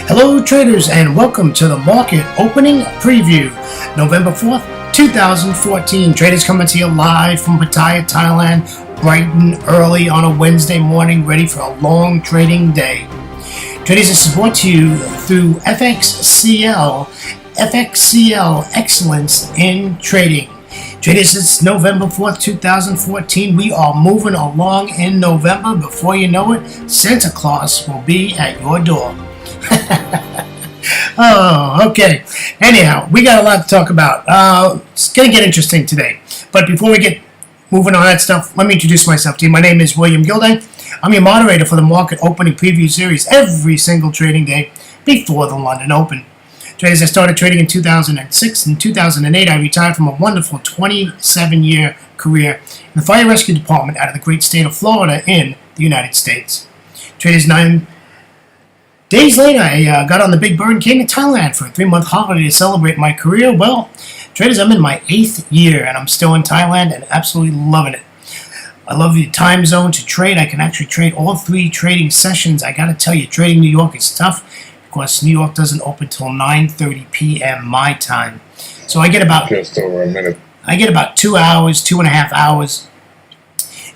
Hello traders, and welcome to the market opening preview, November 4th, 2014. Traders coming to you live from Pattaya, Thailand, bright and early on a Wednesday morning, ready for a long trading day. Traders, this is brought to you through FXCL Excellence in Trading. Traders, it's November 4th, 2014. We are moving along in November. Before you know it, Santa Claus will be at your door. Oh, okay. Anyhow, we got a lot to talk about. It's going to get interesting today. But before we get moving on that stuff, let me introduce myself to you. My name is William Gilday. I'm your moderator for the market opening preview series every single trading day before the London Open. Traders, I started trading in 2006. In 2008, I retired from a wonderful 27-year career in the fire rescue department out of the great state of Florida in the United States. Traders, 9 days later, I got on the Big Bird and came to Thailand for a 3-month holiday to celebrate my career. Well, traders, I'm in my 8th year, and I'm still in Thailand and absolutely loving it. I love the time zone to trade. I can actually trade all 3 trading sessions. I got to tell you, trading New York is tough. Of course, New York doesn't open till 9:30 p.m. my time. So I get about just over a minute. I get about 2 hours, 2.5 hours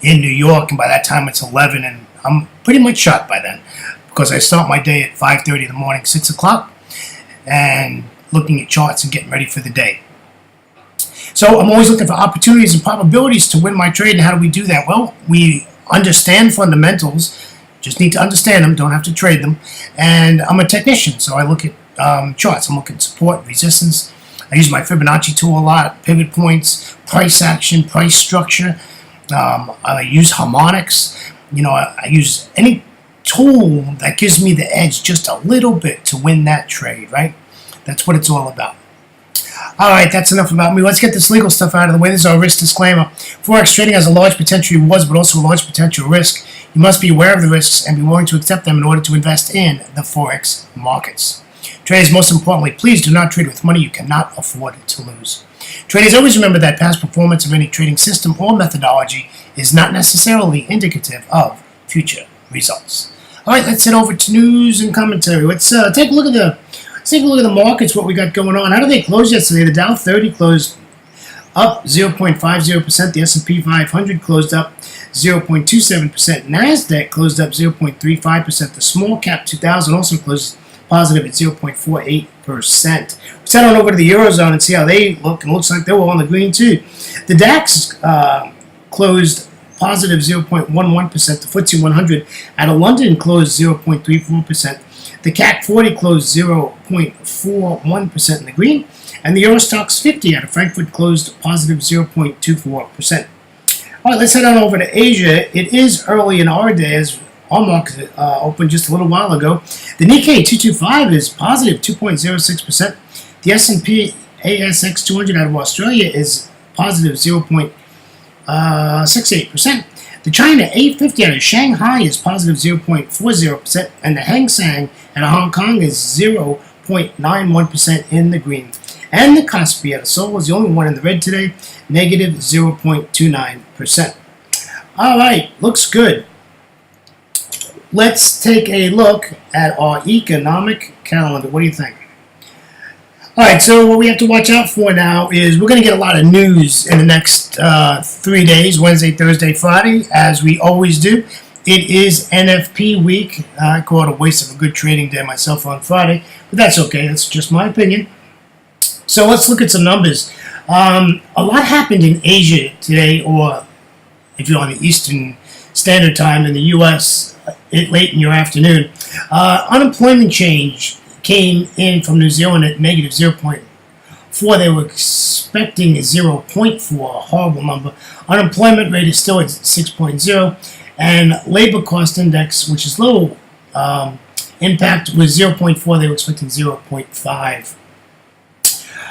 in New York, and by that time it's 11, and I'm pretty much shot by then. Because I start my day at 5:30 in the morning, 6 o'clock, and looking at charts and getting ready for the day. So I'm always looking for opportunities and probabilities to win my trade. And how do we do that? Well, we understand fundamentals. Just need to understand them, don't have to trade them. And I'm a technician, so I look at charts. I'm looking at support, resistance. I use my Fibonacci tool a lot, pivot points, price action, price structure. I use harmonics. I use any tool that gives me the edge just a little bit to win that trade, right? That's what it's all about. All right, that's enough about me. Let's get this legal stuff out of the way. This is our risk disclaimer. Forex trading has a large potential rewards, but also a large potential risk. You must be aware of the risks and be willing to accept them in order to invest in the Forex markets. Traders, most importantly, please do not trade with money you cannot afford to lose. Traders, always remember that past performance of any trading system or methodology is not necessarily indicative of future results. All right, let's head over to news and commentary. Let's take a look at the markets. What we got going on? How did they close yesterday? The Dow 30 closed up 0.50%. The S&P 500 closed up 0.27%. Nasdaq closed up 0.35%. The small cap 2000 also closed positive at 0.48%. Let's head on over to the Eurozone and see how they look. And it looks like they were on the green too. The DAX closed positive 0.11%. The FTSE 100 out of London closed 0.34%. The CAC 40 closed 0.41% in the green. And the Eurostoxx 50 out of Frankfurt closed positive 0.24%. All right, let's head on over to Asia. It is early in our day as our market opened just a little while ago. The Nikkei 225 is positive 2.06%. The S&P ASX 200 out of Australia is positive 0.68%. The China 850 out of Shanghai is positive 0.40%, and the Hang Seng out of Hong Kong is 0.91% in the green. And the Kospi out of Seoul is the only one in the red today, negative 0.29%. All right, looks good. Let's take a look at our economic calendar. What do you think? All right, so what we have to watch out for now is we're going to get a lot of news in the next 3 days, Wednesday, Thursday, Friday, as we always do. It is NFP week. I call it a waste of a good trading day myself on Friday, but that's okay. That's just my opinion. So let's look at some numbers. A lot happened in Asia today, or if you're on the Eastern Standard Time in the U.S., late in your afternoon. Unemployment change came in from New Zealand at negative 0.4. They were expecting 0.4, a horrible number. Unemployment rate is still at 6.0, and labor cost index, which is low impact, was 0.4. They were expecting 0.5.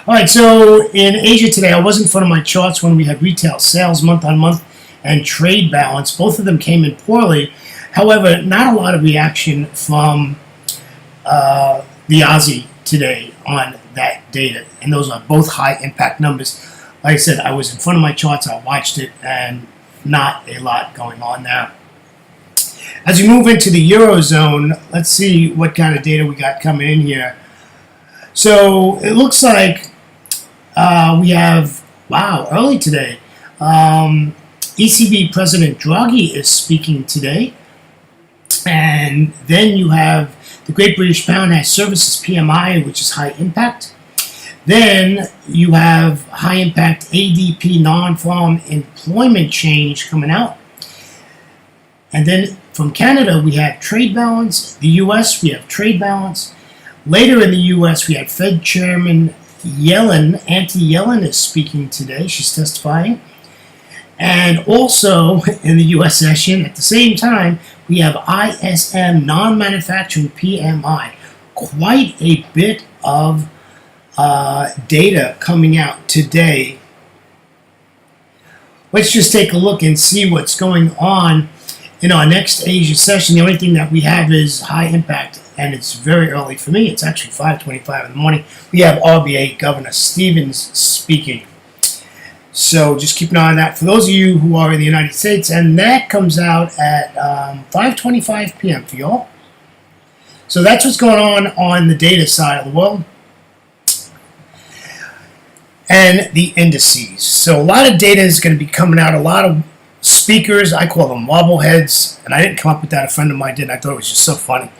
All right, so in Asia today, I was in front of my charts when we had retail sales month on month and trade balance. Both of them came in poorly. However, not a lot of reaction from the Aussie today on that data, and those are both high impact numbers. Like I said, I was in front of my charts, I watched it, and not a lot going on there. As we move into the Eurozone, let's see what kind of data we got coming in here. So it looks like we have, wow, early today. ECB President Draghi is speaking today. And then you have the Great British Pound has services PMI, which is high impact. Then you have high impact ADP non-farm employment change coming out. And then from Canada, we have trade balance. The US, we have trade balance. Later in the US, we have Fed Chairman Yellen. Auntie Yellen is speaking today. She's testifying. And also in the US session, at the same time, we have ISM non-manufacturing PMI. Quite a bit of data coming out today. Let's just take a look and see what's going on in our next Asia session. The only thing that we have is high impact, and it's very early for me. It's actually 5:25 in the morning. We have RBA Governor Stevens speaking. So just keep an eye on that for those of you who are in the United States, and that comes out at 5:25 p.m. for y'all. So that's what's going on the data side of the world. And the indices. So a lot of data is going to be coming out. A lot of speakers, I call them wobbleheads, and I didn't come up with that. A friend of mine did, and I thought it was just so funny.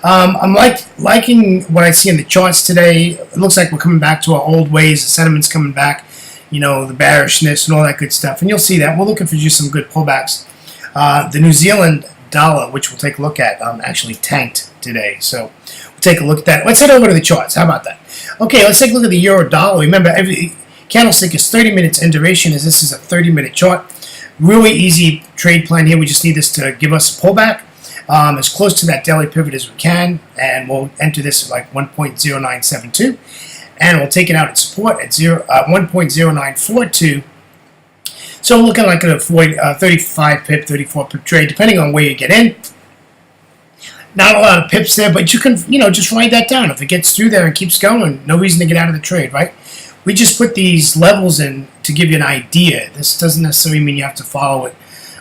I'm liking what I see in the charts today. It looks like we're coming back to our old ways. The sentiment's coming back. You know, the bearishness and all that good stuff. And you'll see that. We're looking for just some good pullbacks. The New Zealand dollar, which we'll take a look at, actually tanked today. So we'll take a look at that. Let's head over to the charts. How about that? Okay, let's take a look at the euro dollar. Remember, every candlestick is 30 minutes in duration, as this is a 30-minute chart. Really easy trade plan here. We just need this to give us a pullback as close to that daily pivot as we can. And we'll enter this at like 1.0972. And we'll take it out at support at 1.0942. So we're looking like a 35 pip, 34 pip trade, depending on where you get in. Not a lot of pips there, but you can, just write that down. If it gets through there and keeps going, no reason to get out of the trade, right? We just put these levels in to give you an idea. This doesn't necessarily mean you have to follow it,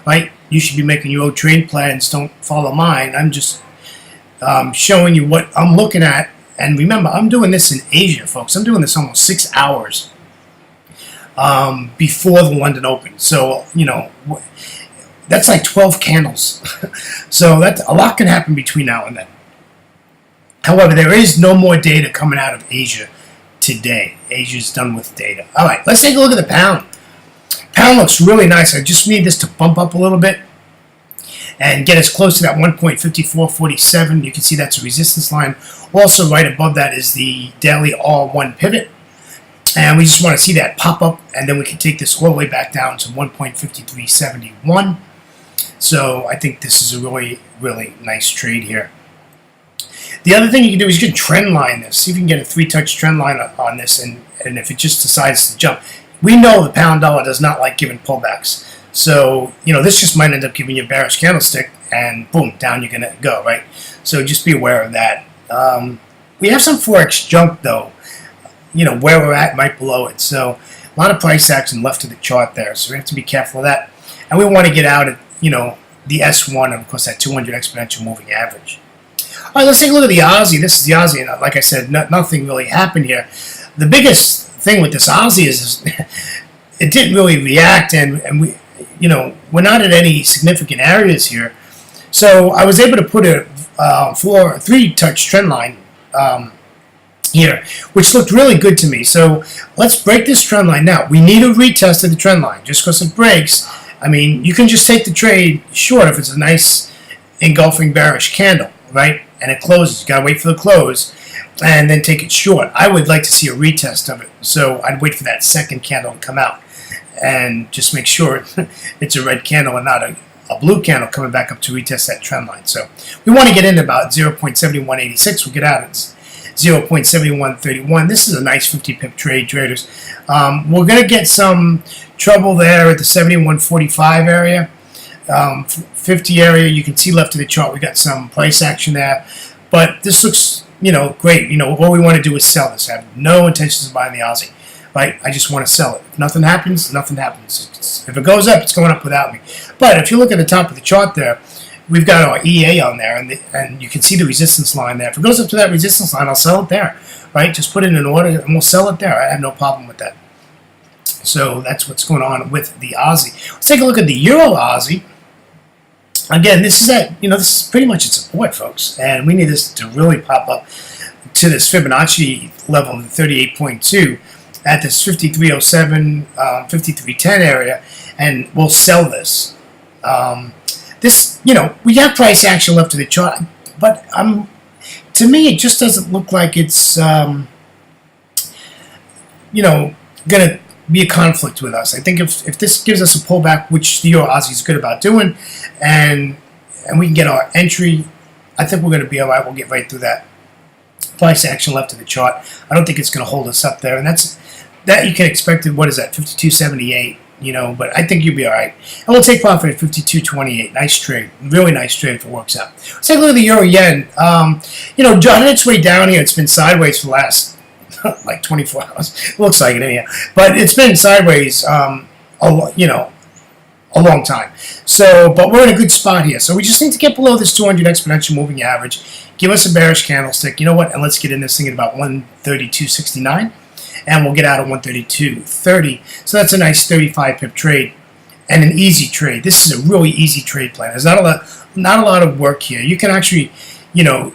right? You should be making your own trade plans. Don't follow mine. I'm just showing you what I'm looking at. And remember, I'm doing this in Asia, folks. I'm doing this almost 6 hours before the London Open. So, that's like 12 candles. So a lot can happen between now and then. However, there is no more data coming out of Asia today. Asia's done with data. All right, let's take a look at the pound. Pound looks really nice. I just need this to bump up a little bit and get us close to that 1.5447. You can see that's a resistance line. Also, right above that is the daily R1 pivot. And we just want to see that pop up, and then we can take this all the way back down to 1.5371. So I think this is a really, really nice trade here. The other thing you can do is you can trend line this. See if you can get a 3-touch trend line on this, and if it just decides to jump. We know the pound dollar does not like giving pullbacks. So, this just might end up giving you a bearish candlestick, and boom, down you're going to go, right? So just be aware of that. We have some Forex junk, though. Where we're at, right below it. So a lot of price action left of the chart there. So we have to be careful of that. And we want to get out at, the S1 and, of course, that 200 exponential moving average. All right, let's take a look at the Aussie. This is the Aussie. And like I said, nothing really happened here. The biggest thing with this Aussie is it didn't really react, and we, we're not at any significant areas here. So I was able to put a 3-touch trend line here, which looked really good to me. So let's break this trend line now. We need a retest of the trend line. Just because it breaks, you can just take the trade short if it's a nice engulfing bearish candle, right? And it closes. You got to wait for the close and then take it short. I would like to see a retest of it. So I'd wait for that second candle to come out and just make sure it's a red candle and not a blue candle coming back up to retest that trend line. So we want to get in about 0.7186. We'll get out at 0.7131. This is a nice 50 pip trade, traders. We're going to get some trouble there at the 71.45 area. 50 area, you can see left of the chart, we got some price action there. But this looks, great. What we want to do is sell this. I have no intentions of buying the Aussie. Right? I just want to sell it. If nothing happens, nothing happens. If it goes up, it's going up without me. But if you look at the top of the chart there, we've got our EA on there, and you can see the resistance line there. If it goes up to that resistance line, I'll sell it there, right? Just put it in an order, and we'll sell it there. I have no problem with that. So that's what's going on with the Aussie. Let's take a look at the Euro Aussie. Again, this is pretty much its support, folks, and we need this to really pop up to this Fibonacci level of 38.2 at this 5307, 5310 area, and we'll sell this. We have price action left to the chart, but to me, it just doesn't look like it's, going to be a conflict with us. I think if this gives us a pullback, which the Euro Aussie is good about doing, and we can get our entry, I think we're going to be all right. We'll get right through that. Price action left to the chart. I don't think it's going to hold us up there, and that you can expect it. What is that? 52.78. But I think you'll be all right. And we'll take profit at 52.28. Nice trade. Really nice trade if it works out. Let's take a look at the Euro Yen. On its way down here, it's been sideways for the last like 24 hours. It looks like it anyhow. But it's been sideways, a long time. So, but we're in a good spot here. So we just need to get below this 200 exponential moving average. Give us a bearish candlestick. You know what? And let's get in this thing at about 132.69. And we'll get out of 132.30. So that's a nice 35 pip trade and an easy trade. This is a really easy trade plan. There's not a lot of work here. You can actually,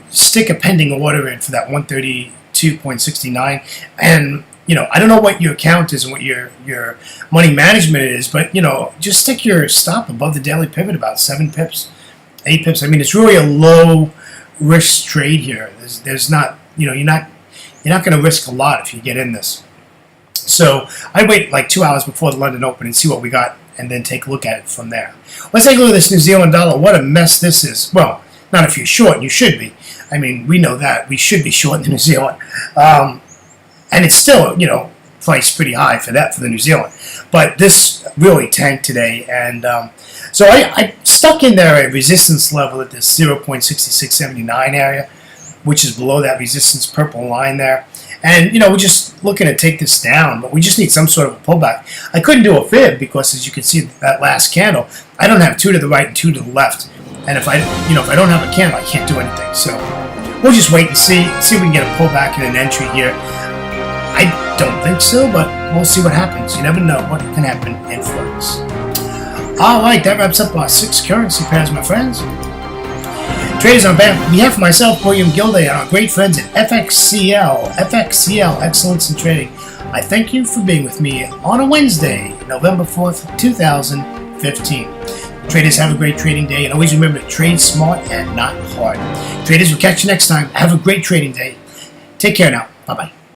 stick a pending order in for that 132.69. And, I don't know what your account is and what your money management is, but, just stick your stop above the daily pivot about 7 pips, 8 pips. I mean, it's really a low risk trade here. There's not, you're not going to risk a lot if you get in this. So I'd wait like 2 hours before the London Open and see what we got, and then take a look at it from there. Let's take a look at this New Zealand dollar. What a mess this is. Well, not if you're short, and you should be. I mean, we know that. We should be short in New Zealand. And it's still, priced pretty high for the New Zealand. But this really tanked today. And so I stuck in there at resistance level at this 0.6679 area, which is below that resistance purple line there. And, we're just looking to take this down, but we just need some sort of a pullback. I couldn't do a fib because, as you can see, that last candle, I don't have 2 to the right and 2 to the left. And if I don't have a candle, I can't do anything. So we'll just wait and see if we can get a pullback and an entry here. I don't think so, but we'll see what happens. You never know what can happen in Forex. All right, that wraps up our 6 currency pairs, my friends. Traders, on behalf of myself, William Gilday, and our great friends at FXCL Excellence in Trading, I thank you for being with me on a Wednesday, November 4th, 2015. Traders, have a great trading day, and always remember to trade smart and not hard. Traders, we'll catch you next time. Have a great trading day. Take care now. Bye-bye.